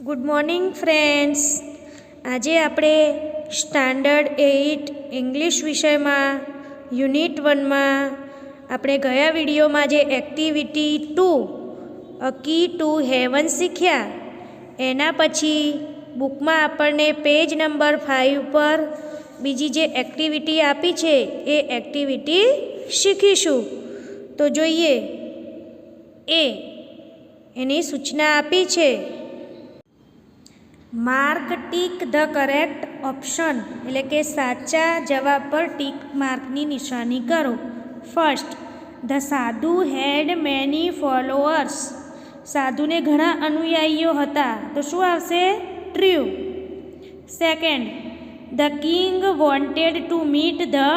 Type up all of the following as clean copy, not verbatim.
Good morning friends. આજે આપણે standard 8 English વિષયમાં યુનિટ 1માં આપણે ગયા વિડીયોમાં જે activity 2 a key to heaven શીખ્યા, એના પછી બુકમાં આપણને પેજ નંબર 5 પર બીજી જે એક્ટિવિટી આપી છે એ એક્ટિવિટી શીખીશું. તો જોઈએ, એની સૂચના આપી છે, mark tick the correct option, એટલે કે સાચા જવાબ પર ટીક માર્કની નિશાની કરો. ફર્સ્ટ, ધ સાધુ હેડ મેની ફોલોઅર્સ. સાધુને ઘણા અનુયાયીઓ હતા, તો શું આવશે? True. Second, the king wanted to meet the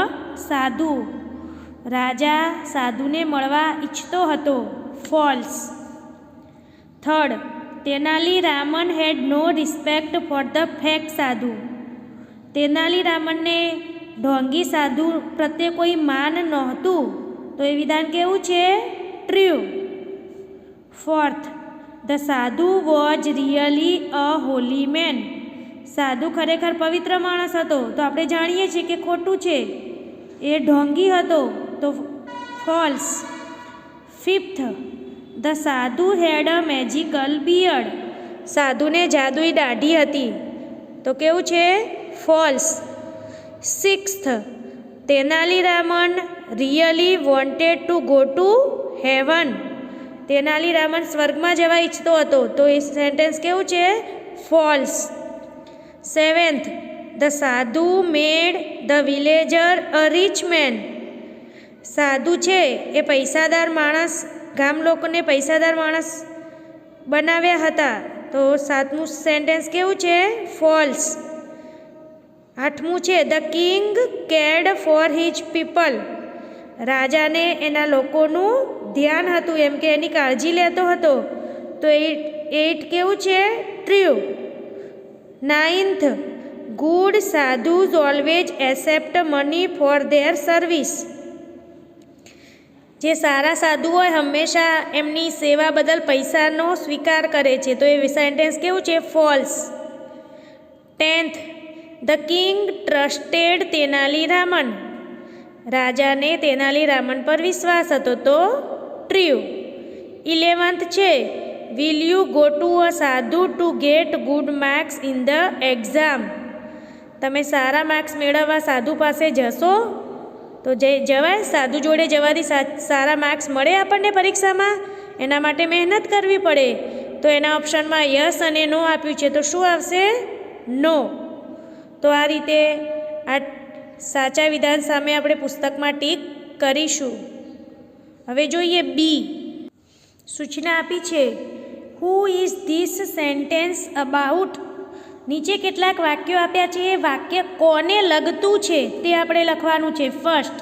sadhu. રાજા સાધુને મળવા ઈચ્છતો હતો. False. Third, Tenali Raman had no respect for the fake sadhu. Tenali રામનને ઢોંગી સાધુ પ્રત્યે કોઈ માન નહોતું, તો એ વિધાન કેવું છે? True. Fourth, the sadhu was really a holy man. સાધુ ખરેખર પવિત્ર માણસ હતો, તો આપણે જાણીએ છીએ કે ખોટું છે, એ ઢોંગી હતો, તો ફોલ્સ. ફિફ્થ, ધ સાધુ હેડ અ મેજિકલ બિયર્ડ. સાધુને જાદુઈ દાઢી હતી, તો કેવું છે? False. Sixth, Tenali Raman really wanted to go to heaven. Tenali Raman સ્વર્ગમાં જવા ઈચ્છતો હતો, તો એ સેન્ટેન્સ કેવું છે? False. Seventh, the sadhu made the villager a rich man. સાધુ છે એ પૈસાદાર માણસ, ગામ લોકોને પૈસાદાર માણસ બનાવ્યા હતા, તો સાતમું સેન્ટેન્સ કેવું છે? ફોલ્સ. આઠમું છે, the king કેર્ડ for his people. રાજાને એના લોકોનું ધ્યાન હતું, એમ કે એની કાળજી લેતો હતો, તો એટ કેવું છે? True. Ninth, good sadhus always accept money for there service. જે સારા સાધુ હોય હંમેશા એમની સેવા બદલ પૈસાનો સ્વીકાર કરે છે, તો એ સેન્ટેન્સ કેવું છે? False. Tenth, the king trusted Tenali Raman. રાજાને તેનાલી રામન પર વિશ્વાસ હતો, તો ટ્રુ. 11th છે, will you go to a sadhu to get good marks in the exam. તમે સારા માર્ક્સ મેળવવા સાધુ પાસે જશો? તો જવાય. સાધુ જોડે જવાથી સારા માર્ક્સ મળે આપણને પરીક્ષામાં, એના માટે મહેનત કરવી પડે. તો એના ઓપ્શનમાં યસ અને નો આપ્યું છે, તો શું આવશે? નો. તો આ રીતે આ સાચા વિધાન સામે આપણે પુસ્તકમાં ટીક કરીશું. હવે જોઈએ બી. સૂચના આપી છે, who is this sentence about. નીચે કેટલાક વાક્યો આપ્યા છે, એ વાક્ય કોને લગતું છે તે આપણે લખવાનું છે. First,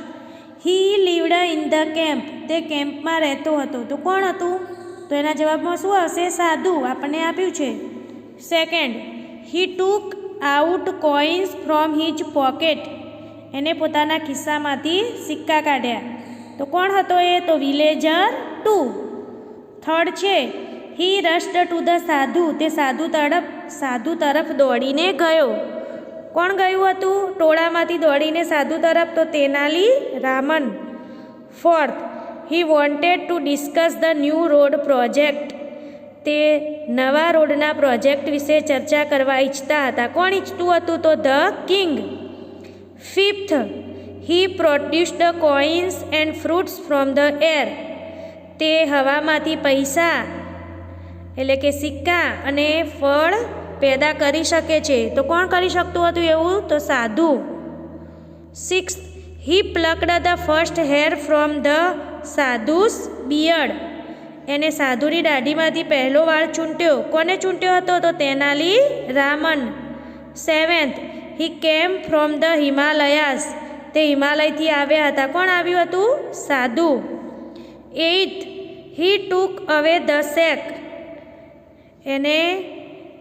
he lived in the camp. તે કેમ્પમાં રહેતો હતો, તો કોણ હતું? તો એના જવાબમાં શું આવશે? સાધુ, આપણને આપ્યું છે. Second, he took out coins from his pocket. એને પોતાના ખિસ્સામાંથી સિક્કા કાઢ્યા, તો કોણ હતો એ? તો વિલેજર 2. થર્ડ છે, હી રસ્ડ ટુ ધ સાધુ. તે સાધુ તરફ દોડીને ગયો. કોણ ગયું હતું ટોળામાંથી દોડીને સાધુ તરફ? તો Tenali Raman. Fourth, he wanted to discuss the new road project. તે નવા રોડના પ્રોજેક્ટ વિશે ચર્ચા કરવા ઈચ્છતા હતા. કોણ ઈચ્છતું હતું? તો the king. Fifth, he produced coins and fruits from the air. તે હવામાંથી પૈસા એટલે કે સિક્કા અને ફળ પેદા કરી શકે છે, તો કોણ કરી શકતું હતું એવું? તો સાધુ. Sixth, he plucked the first hair from the sadhu's beard. એને સાધુની દાઢીમાંથી પહેલો વાળ ચૂંટ્યો. કોને ચૂંટ્યો હતો? તો Tenali Raman. Seventh, he came from the Himalayas. તે હિમાલયથી આવ્યા હતા. કોણ આવ્યું હતું? સાધુ. એઇથ, હી ટુક અવે ધ સેક. એને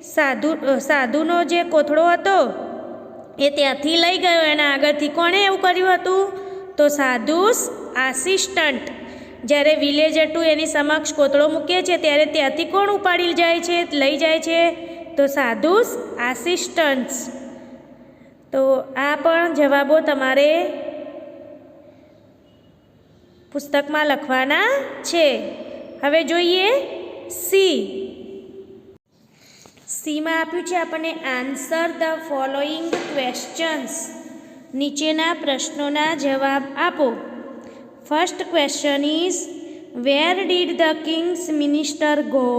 સાધુનો જે કોથળો હતો એ ત્યાંથી લઈ ગયો એના આગળથી. કોણે એવું કર્યું હતું? તો સાધુસ આસિસ્ટન્ટ. જ્યારે વિલેજર 2 એની સમક્ષ કોથળો મૂકે છે ત્યારે ત્યાંથી કોણ ઉપાડી જાય છે, લઈ જાય છે? તો સાધુસ આસિસ્ટન્ટ્સ. તો આ પણ જવાબો તમારે પુસ્તકમાં લખવાના છે. હવે જોઈએ સીમાં આપ્યું છે આપણને આન્સર ધ ફોલોઈંગ ક્વેશ્ચન્સ. નીચેના પ્રશ્નોના જવાબ આપો. First question is where did the king's minister go?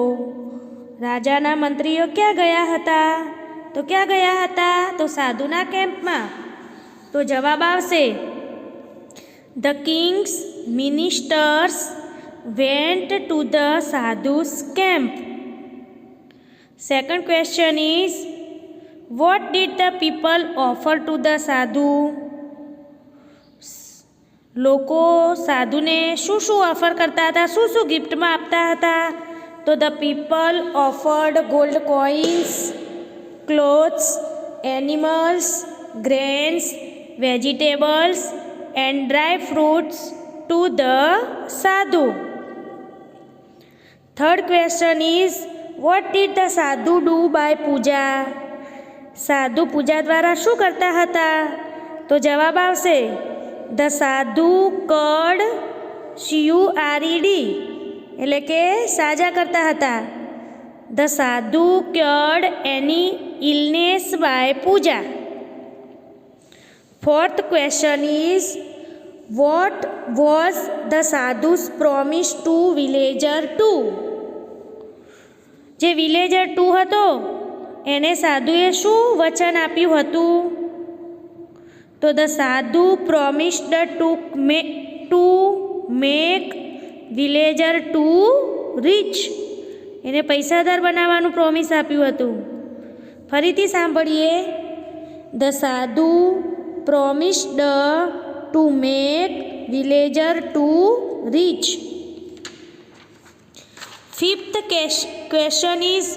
રાજાના મંત્રીઓ ક્યાં ગયા હતા? તો ક્યાં ગયા હતા? તો સાધુના કેમ્પમાં. તો જવાબ આવશે the king's ministers went to the sadhu's camp. Second question is what did the people offer to the sadhu? લોકો સાધુને શું ઓફર કરતા હતા? શું ગિફ્ટમાં આપતા હતા? તો the people offered gold coins, clothes, animals, grains, vegetables and dry fruits to the sadhu. Third question is what did the sadhu do by puja? Sadhu puja દ્વારા શું કરતા હતા? તો જવાબ આવશે ધ સાધુ કડ CURED એટલે કે સાજા કરતા હતા. The sadhu cured any illness by puja. Fourth question is what was the sadhu's promise to villager 2? જે વિલેજર 2 હતો એને સાધુએ શું વચન આપ્યું હતું? તો the sadhu promised to make villager 2 rich. એને પૈસાદાર બનાવવાનું પ્રોમિસ આપ્યું હતું. ફરીથી સાંભળીએ. The sadhu promised to make villager 2 rich. Fifth question is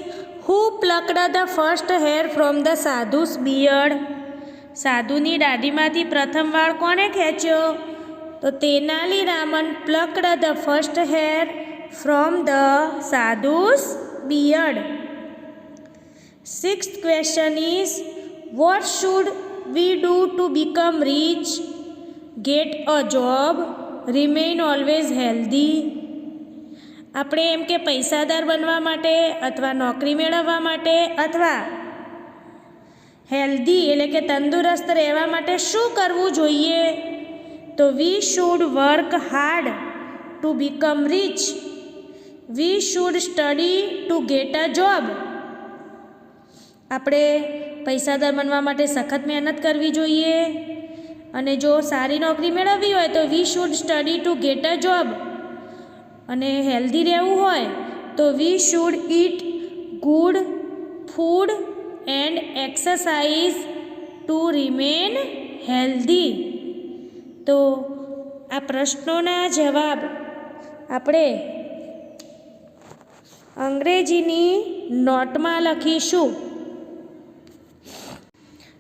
who plucked the first hair from the sadhu's beard? સાધુની દાઢીમાંથી પ્રથમ વાળ કોને ખેંચ્યો? તો Tenali Raman plucked the first hair from the sadhu's beard. Sixth question is what should we do to become rich? Get a job, remain always healthy. આપણે એમ કે પૈસાદાર બનવા માટે અથવા નોકરી મેળવવા માટે અથવા હેલ્ધી એટલે કે તંદુરસ્ત રહેવા માટે શું કરવું જોઈએ? તો we should work hard to become rich. We should study to get a job. આપણે પૈસાદાર બનવા માટે સખત મહેનત કરવી જોઈએ અને જો સારી નોકરી મેળવવી હોય તો we should study to get a job. અને હેલ્ધી રહેવું હોય તો we should eat good food and exercise two remain healthy. તો આ પ્રશ્નોના જવાબ આપણે અંગ્રેજીની નોટમાં લખીશું.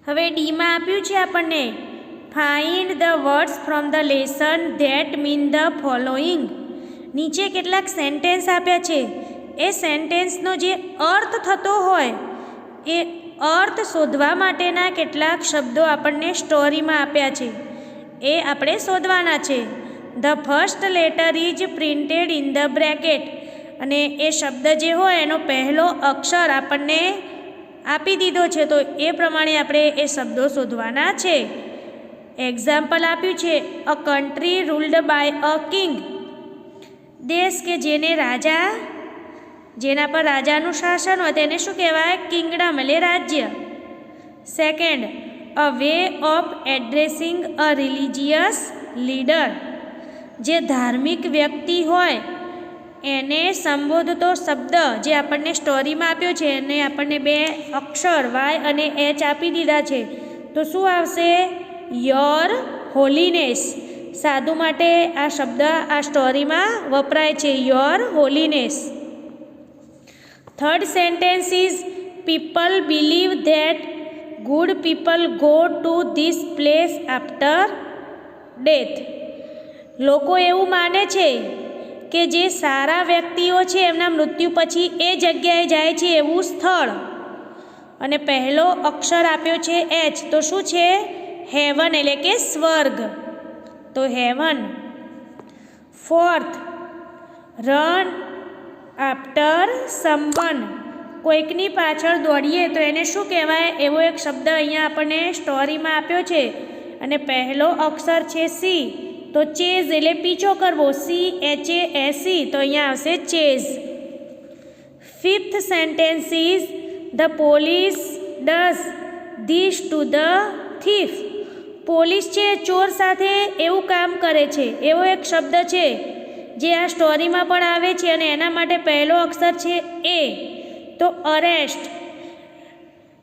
હવે ડીમાં આપ્યું છે આપણને find the words from the lesson that mean the following. નીચે કેટલાક સેન્ટેન્સ આપ્યા છે. એ સેન્ટેન્સનો જે અર્થ થતો હોય એ અર્થ શોધવા માટેના કેટલાક શબ્દો આપણને સ્ટોરીમાં આપ્યા છે. એ આપણે શોધવાના છે. The first letter is printed in the bracket. અને એ શબ્દ જે હોય એનો પહેલો અક્ષર આપણને આપી દીધો છે તો એ પ્રમાણે આપણે એ શબ્દો શોધવાના છે. એક્ઝામ્પલ આપ્યું છે a country ruled by a king. દેશ કે જેના પર રાજાનું શાસન હોય તેને શું કહેવાય? કિંગડમ એટલે રાજ્ય. Second a way of addressing a religious leader. જે ધાર્મિક વ્યક્તિ હોય એને સંબોધતો શબ્દ જે આપણને સ્ટોરીમાં આપ્યો છે એને આપણને 2 અક્ષર વાય અને એચ આપી દીધા છે તો શું આવશે? Your Holiness. સાધુ માટે આ શબ્દ આ સ્ટોરીમાં વપરાય છે, your Holiness. Third sentence is people believe that good people go to this place after death. લોકો એવું માને છે કે જે સારા વ્યક્તિઓ છે એમના મૃત્યુ પછી એ જગ્યાએ જાય છે એવું સ્થળ અને પહેલો અક્ષર આપ્યો છે એચ, તો શું છે? હેવન એટલે કે સ્વર્ગ, તો heaven. Fourth, run after someone, કોઈકની પાછળ દોડીએ તો એને શું કહેવાય? એવો એક શબ્દ અહીંયા આપણને સ્ટોરીમાં આપ્યો છે અને પહેલો અક્ષર છે સી, તો ચેઝ એટલે પીછો કરવો, CHASE, તો અહીંયા આવશે chase. Fifth sentence is the police does this to the thief, police છે ચોર સાથે એવું કામ કરે છે, એવો એક શબ્દ છે જે આ સ્ટોરીમાં પણ આવે છે અને એના માટે પહેલો અક્ષર છે એ, તો અરેસ્ટ.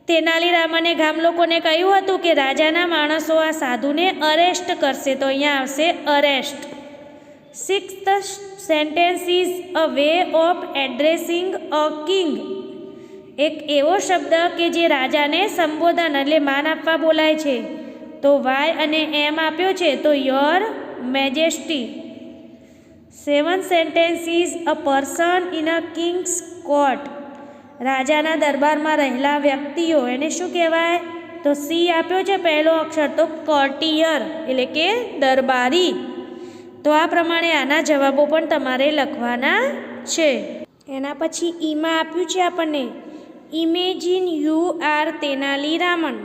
તેનાલીરામને ગામ લોકોને કહ્યું હતું કે રાજાના માણસો આ સાધુને અરેસ્ટ કરશે, તો અહીંયા આવશે arrest. Sixth sentence is a way of addressing a king, એક એવો શબ્દ કે જે રાજાને સંબોધન એટલે માન આપવા બોલાય છે, તો વાય અને એમ આપ્યો છે, તો your majesty. Seventh sentence is a person in a Kings court, રાજાના દરબારમાં રહેલા વ્યક્તિઓ એને શું કહેવાય? તો સી આપ્યો છે પહેલો અક્ષર, તો કોર્ટિયર એટલે કે દરબારી. તો આ પ્રમાણે આના જવાબો પણ તમારે લખવાના છે. એના પછી ઈમાં આપ્યું છે આપણને ઇમેજિન યુ આર તેનાલીરામન,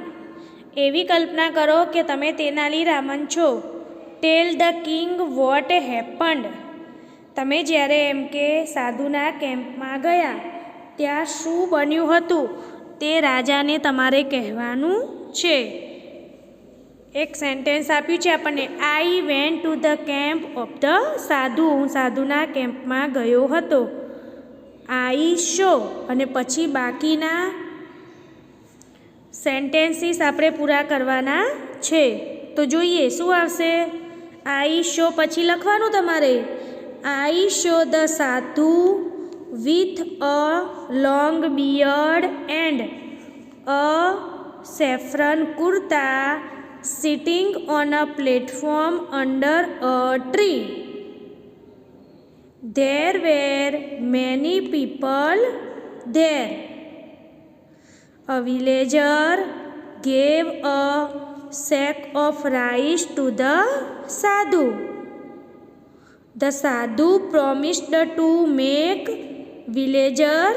એવી કલ્પના કરો કે તમે તેનાલીરામન છો. ટેલ ધ કિંગ વોટ હેપન્ડ, તમે જ્યારે એમ કે સાધુના કેમ્પમાં ગયા ત્યાં શું બન્યું હતું તે રાજાને તમારે કહેવાનું છે. એક સેન્ટેન્સ આપ્યું છે આપણને I went to the camp of the સાધુ, હું સાધુના કેમ્પમાં ગયો હતો. આઈ શો, અને પછી બાકીના સેન્ટેન્સીસ આપણે પૂરા કરવાના છે. તો જોઈએ શું આવશે. આઈ શો પછી લખવાનું તમારે આઈ શો ધ સાધુ with a long beard and a saffron kurta sitting on a platform under a tree. There were many people there. A villager gave a sack of rice to the sadhu. The sadhu promised to make villager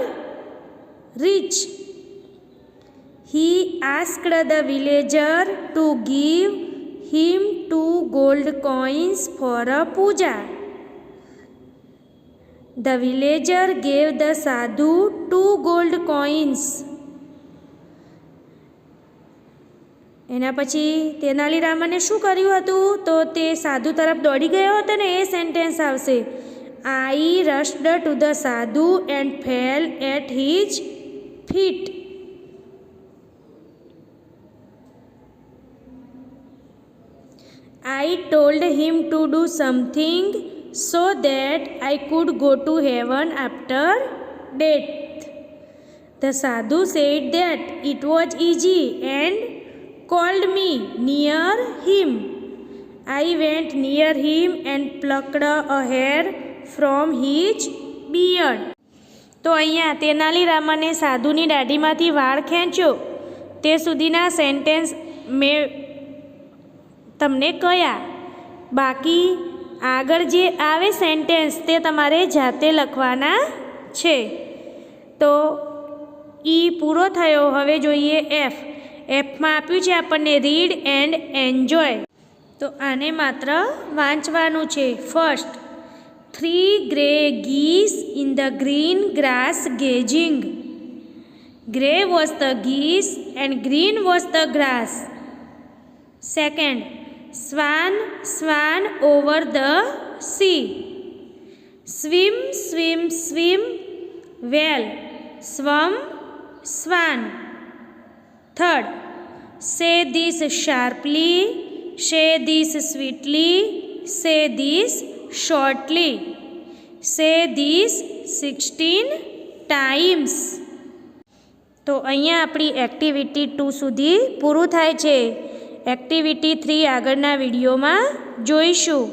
rich. He asked the villager to give him 2 gold coins for a puja. The villager gave the sadhu 2 gold coins. એના પછી તેનાલીરામને શું કર્યું હતું? તો તે સાધુ તરફ દોડી ગયો હતો ને, એ સેન્ટેન્સ આવશે I rushed to the sadhu and fell at his feet. I told him to do something so that I could go to heaven after death. The sadhu said that it was easy and called me near him. I went near him and plucked a hair from his beard. તો અહીંયા તેનાલીરામને સાધુની દાઢીમાંથી વાળ ખેંચ્યો તે સુધીના sentence મેં તમને કહ્યા. બાકી આગળ જે આવે સેન્ટેન્સ તે તમારે જાતે લખવાના છે. તો ઈ પૂરો થયો. હવે જોઈએ એફ. એફમાં આપ્યું છે આપણને રીડ એન્ડ એન્જોય. તો આને માત્ર વાંચવાનું છે. First, 3 grey geese in the green grass gazing. Grey was the geese and green was the grass. Second, swan, swan over the sea. Swim, swim, swim well. Swam, swan. Third, say this sharply, say this sweetly, say this shortly. Say this 16 times. તો અહીંયા આપણી activity 2 સુધી પૂરું થાય છે. Activity 3 આગળના વિડીયોમાં જોઈશું.